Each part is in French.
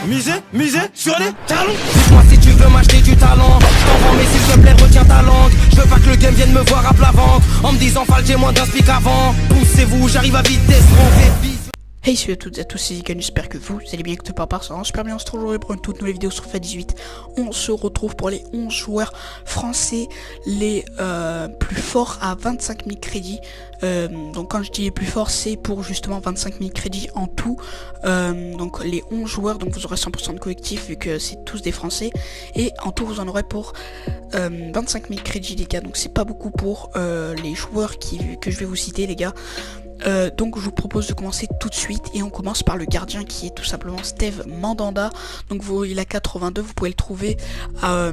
Miser sur les talons. Dis-moi si tu veux m'acheter du talent. Je t'en vends mais s'il te plaît retiens ta langue. Je veux pas que le game vienne me voir à plat ventre en me disant Fall j'ai moins d'inspi qu'avant. Poussez-vous, j'arrive à vitesse grand. Hey salut à toutes et à tous, c'est Zikan, j'espère que vous allez bien, que tout part ça va super bien. On se retrouve aujourd'hui pour une toute nouvelle vidéo sur FIFA 18. On se retrouve pour les 11 joueurs français les plus forts à 25 000 crédits. Donc quand je dis les plus forts, c'est pour justement 25 000 crédits en tout. Donc les 11 joueurs, donc vous aurez 100% de collectif vu que c'est tous des français. Et en tout vous en aurez pour 25 000 crédits les gars, donc c'est pas beaucoup pour les joueurs que je vais vous citer les gars. Donc je vous propose de commencer tout de suite et on commence par le gardien qui est tout simplement Steve Mandanda. Donc il a 82, vous pouvez le trouver à,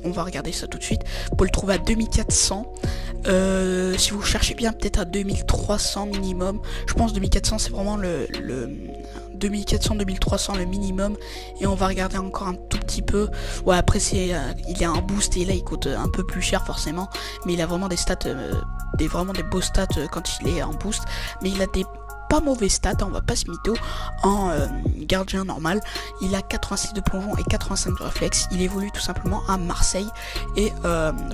on va regarder ça tout de suite, vous pouvez le trouver à 2400. Si vous cherchez bien, peut-être à 2300 minimum. Je pense 2400 c'est vraiment le 2400-2300 le minimum. Et on va regarder encore un tout petit peu. Ouais, après c'est il a un boost et là il coûte un peu plus cher forcément, mais il a vraiment des stats vraiment des beaux stats quand il est en boost, mais il a des pas mauvais stats, on va pas se mytho. En gardien normal, il a 86 de plongeon et 85 de réflexe. Il évolue tout simplement à Marseille. Et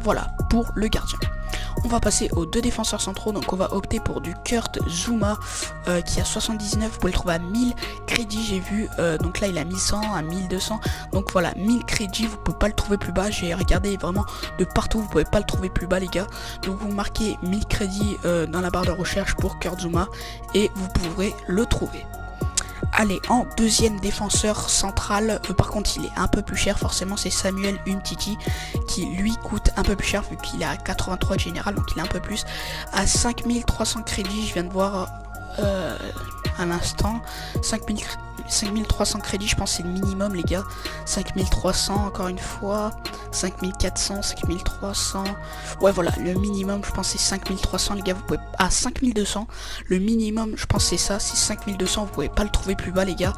voilà pour le gardien. On va passer aux deux défenseurs centraux, donc on va opter pour du Kurt Zouma qui a 79, vous pouvez le trouver à 1000 crédits, j'ai vu, donc là il a 1100, à 1200, donc voilà, 1000 crédits, vous pouvez pas le trouver plus bas, j'ai regardé vraiment de partout, vous pouvez pas le trouver plus bas les gars, donc vous marquez 1000 crédits dans la barre de recherche pour Kurt Zouma et vous pourrez le trouver. Allez, en deuxième défenseur central, par contre il est un peu plus cher, forcément c'est Samuel Umtiti qui lui coûte un peu plus cher vu qu'il a 83 de général, donc il est un peu plus, à 5300 crédits, je viens de voir à l'instant, 5300 crédits, je pense c'est le minimum les gars, 5300 encore une fois, 5400, 5300, ouais voilà, le minimum je pense c'est 5300 les gars, vous pouvez, à 5200, le minimum je pense c'est ça, c'est 5200, vous pouvez pas le trouver plus bas les gars,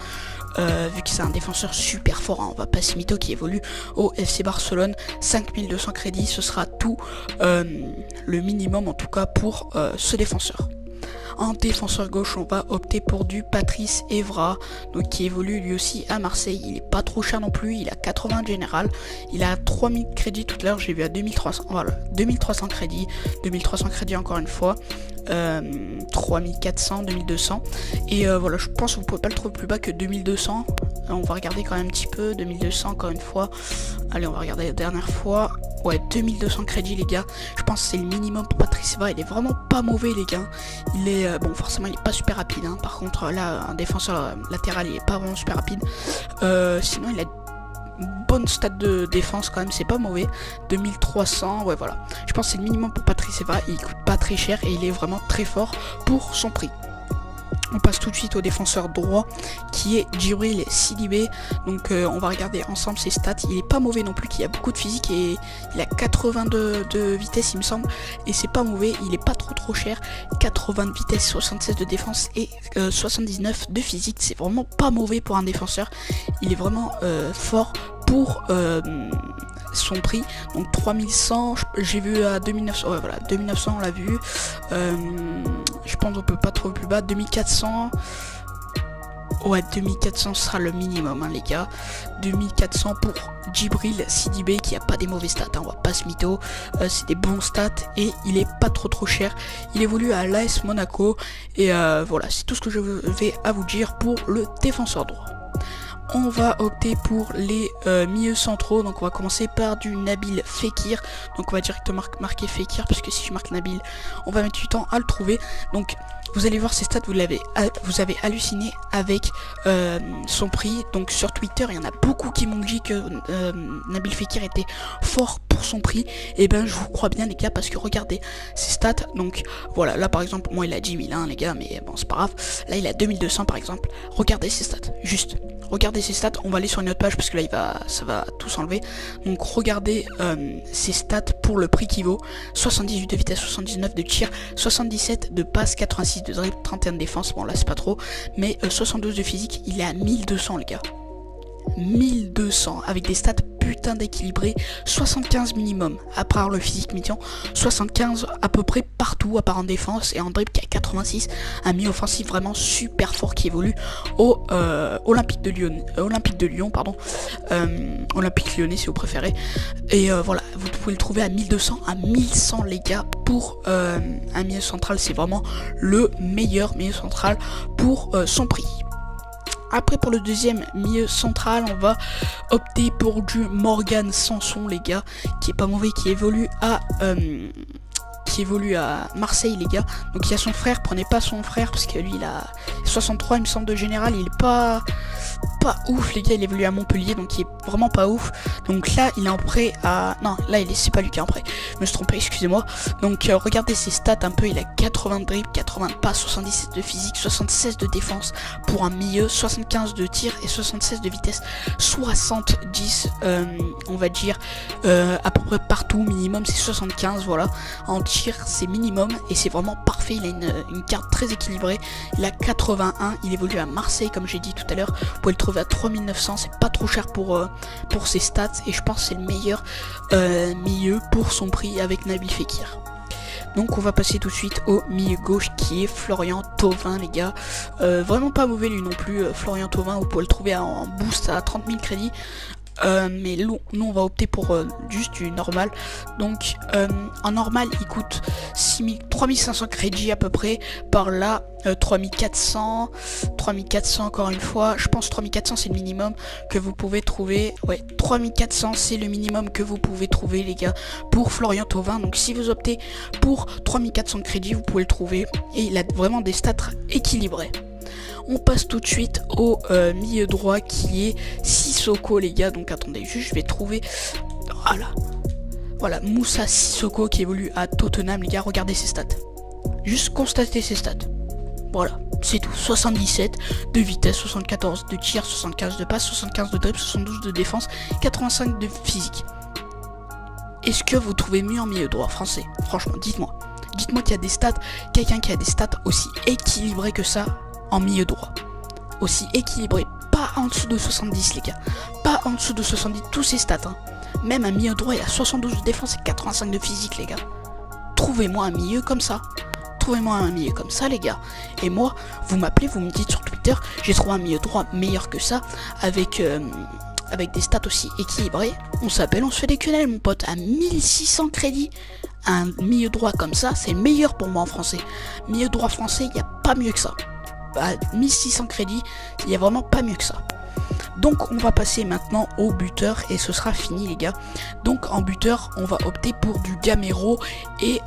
vu que c'est un défenseur super fort, hein, on va pas se mytho qui évolue au FC Barcelone, 5200 crédits, ce sera tout le minimum en tout cas pour ce défenseur. En défenseur gauche, on va opter pour du Patrice Evra, donc qui évolue lui aussi à Marseille. Il est pas trop cher non plus, il a 80 de général, il a 3000 crédits tout à l'heure, j'ai vu à 2300, voilà, 2300 crédits encore une fois, 3400, 2200, et voilà, je pense que vous pouvez pas le trouver plus bas que 2200. On va regarder quand même un petit peu, 2200 encore une fois, allez on va regarder la dernière fois, ouais 2200 crédits les gars, je pense que c'est le minimum pour Patrice Evra, il est vraiment pas mauvais les gars, il est, bon forcément il est pas super rapide, hein. Par contre là un défenseur latéral il est pas vraiment super rapide, sinon il a bonne stat de défense quand même, c'est pas mauvais, 2300, ouais voilà, je pense que c'est le minimum pour Patrice Evra, il coûte pas très cher et il est vraiment très fort pour son prix. On passe tout de suite au défenseur droit qui est Djibril Sidibé. Donc on va regarder ensemble ses stats. Il est pas mauvais non plus, il a beaucoup de physique et il a 82 de vitesse il me semble. Et c'est pas mauvais, il est pas trop cher. 80 de vitesse, 76 de défense et 79 de physique. C'est vraiment pas mauvais pour un défenseur. Il est vraiment fort pour son prix, donc 3100, j'ai vu à 2900, ouais voilà, 2900 on l'a vu, je pense qu'on peut pas trouver plus bas, 2400, ouais 2400 sera le minimum hein, les gars, 2400 pour Djibril Sidibé qui a pas des mauvais stats, hein, on va pas se mytho, c'est des bons stats et il est pas trop cher, il évolue à l'AS Monaco et voilà, c'est tout ce que je vais à vous dire pour le défenseur droit. On va opter pour les milieux centraux, donc on va commencer par du Nabil Fekir, donc on va directement marquer Fekir, parce que si je marque Nabil, on va mettre du temps à le trouver, donc vous allez voir ses stats, vous avez halluciné avec son prix, donc sur Twitter il y en a beaucoup qui m'ont dit que Nabil Fekir était fort pour son prix, et ben je vous crois bien les gars, parce que regardez ses stats, donc voilà, là par exemple, moi il a 10 000 hein, les gars, mais bon c'est pas grave, là il a 2200 par exemple, regardez ses stats, juste regardez ses stats, on va aller sur une autre page parce que là ça va tout s'enlever. Donc regardez ses stats pour le prix qu'il vaut, 78 de vitesse, 79 de tir, 77 de passe, 86 de dribble, 31 de défense, bon là c'est pas trop, mais 72 de physique, il est à 1200 les gars. 1200 avec des stats putain d'équilibrés, 75 minimum, à part le physique médian, 75 à peu près partout, à part en défense, et en dribble qui a 86, un milieu offensif vraiment super fort qui évolue au Olympique de Lyon, Olympique Lyonnais si vous préférez, et voilà, vous pouvez le trouver à 1200, à 1100 les gars, pour un milieu central, c'est vraiment le meilleur milieu central pour son prix. Après pour le deuxième milieu central, on va opter pour du Morgan Sanson les gars, qui est pas mauvais, qui évolue à Marseille les gars. Donc il y a son frère, prenez pas son frère parce que lui il a 63 il me semble de général, il est pas ouf les gars, il évolue à Montpellier donc il est vraiment pas ouf. Donc là il est en prêt à... Non là c'est pas lui qui est en prêt, je me suis trompé, excusez-moi. Donc regardez ses stats un peu, il a 80 de dribble, 80 de passe, 77 de physique, 76 de défense pour un milieu, 75 de tir et 76 de vitesse, 70 on va dire à peu près partout, minimum c'est 75, voilà. En tir c'est minimum et c'est vraiment parfait, il a une carte très équilibrée, il a 81, il évolue à Marseille comme j'ai dit tout à l'heure, vous pouvez le trouver à 3900, c'est pas trop cher pour ses stats et je pense que c'est le meilleur milieu pour son prix avec Nabil Fekir. Donc on va passer tout de suite au milieu gauche qui est Florian Thauvin les gars, vraiment pas mauvais lui non plus, Florian Thauvin, vous pouvez le trouver en boost à 30 000 crédits. Mais nous on va opter pour juste du normal. Donc en normal il coûte 3500 crédits à peu près, par là 3400 encore une fois, je pense 3400 c'est le minimum que vous pouvez trouver, ouais 3400 c'est le minimum que vous pouvez trouver les gars pour Florian Thauvin. Donc si vous optez pour 3400 crédits vous pouvez le trouver et il a vraiment des stats équilibrés. On passe tout de suite au milieu droit qui est Sissoko les gars. Donc attendez, juste je vais trouver... Voilà, Moussa Sissoko qui évolue à Tottenham les gars, regardez ses stats. Juste constatez ses stats. Voilà, c'est tout. 77 de vitesse, 74 de tir, 75 de passe, 75 de dribble, 72 de défense, 85 de physique. Est-ce que vous trouvez mieux en milieu droit français? Franchement, dites-moi. Dites-moi qu'il y a des stats, quelqu'un qui a des stats aussi équilibrées que ça en milieu droit. Aussi équilibré, pas en dessous de 70 les gars. Pas en dessous de 70, tous ces stats. Hein. Même un milieu droit, il a 72 de défense et 85 de physique les gars. Trouvez-moi un milieu comme ça. Trouvez-moi un milieu comme ça les gars. Et moi, vous m'appelez, vous me dites sur Twitter, j'ai trouvé un milieu droit meilleur que ça, avec des stats aussi équilibrés. On s'appelle, on se fait des quenelles mon pote, à 1600 crédits. Un milieu droit comme ça, c'est le meilleur pour moi en français. Milieu droit français, il n'y a pas mieux que ça. À 1600 crédits, il n'y a vraiment pas mieux que ça. Donc on va passer maintenant au buteur et ce sera fini les gars. Donc en buteur on va opter pour du Gamero et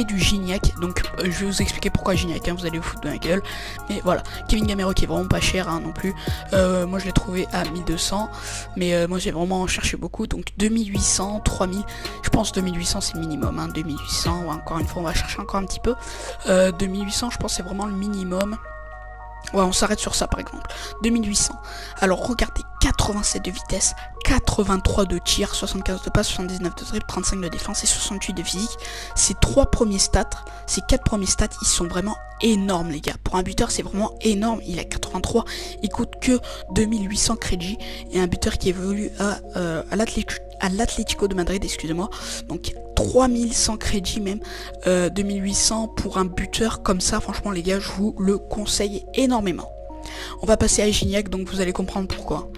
du Gignac. Donc je vais vous expliquer pourquoi Gignac, hein, vous allez vous foutre de ma gueule. Mais voilà, Kevin Gamero qui est vraiment pas cher hein, non plus. Moi je l'ai trouvé à 1200. Mais moi j'ai vraiment cherché beaucoup. Donc 2800, 3000. Je pense 2800 c'est le minimum. Hein, 2800, ou encore une fois on va chercher encore un petit peu. 2800 je pense c'est vraiment le minimum. Ouais, on s'arrête sur ça par exemple. 2800. Alors regardez, 87 de vitesse, 83 de tir, 75 de passe, 79 de dribble, 35 de défense et 68 de physique. Ces 4 premiers stats, ils sont vraiment énormes les gars. Pour un buteur c'est vraiment énorme. Il a 83, il coûte que 2800 crédits. Et un buteur qui évolue à l'Atlético de Madrid, excusez-moi. Donc 3100 crédits même, 2800 pour un buteur comme ça, franchement les gars, je vous le conseille énormément. On va passer à Gignac, donc vous allez comprendre pourquoi.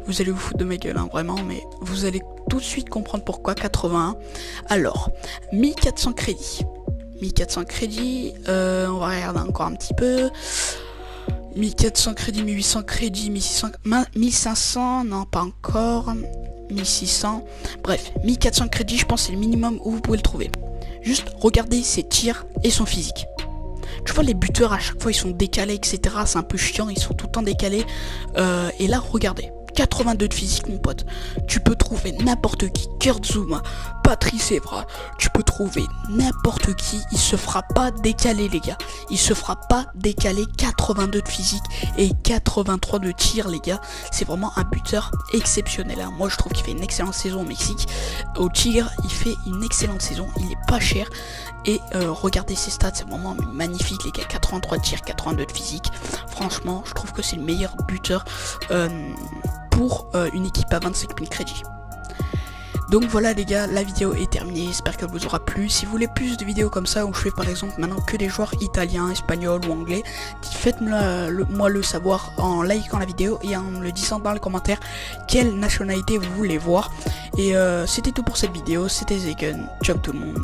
Vous allez vous foutre de ma gueule, hein, vraiment, mais vous allez tout de suite comprendre pourquoi. 81. Alors, 1400 crédits. 1400 crédits, on va regarder encore un petit peu. 1400 crédits, 1800 crédits, 1600, 1500, non pas encore. 1600, bref, 1400 crédits, je pense c'est le minimum où vous pouvez le trouver. Juste regardez ses tirs et son physique. Tu vois les buteurs à chaque fois ils sont décalés etc, c'est un peu chiant, ils sont tout le temps décalés. Et là regardez, 82 de physique mon pote. Tu peux trouver n'importe qui, Kurt Zouma, Patrice Evra, tu peux trouver n'importe qui, il se fera pas décaler les gars. Il se fera pas décaler, 82 de physique et 83 de tir les gars. C'est vraiment un buteur exceptionnel. Hein. Moi je trouve qu'il fait une excellente saison au Mexique. Au Tigre, il fait une excellente saison, il est pas cher. Et regardez ses stats, c'est vraiment magnifique les gars, 83 de tir, 82 de physique. Franchement, je trouve que c'est le meilleur buteur pour une équipe à 25 000 crédits. Donc voilà les gars, la vidéo est terminée, j'espère qu'elle vous aura plu. Si vous voulez plus de vidéos comme ça où je fais par exemple maintenant que des joueurs italiens, espagnols ou anglais, faites-moi le savoir en likant la vidéo et en me le disant dans les commentaires quelle nationalité vous voulez voir. Et c'était tout pour cette vidéo, c'était Zegen, ciao tout le monde.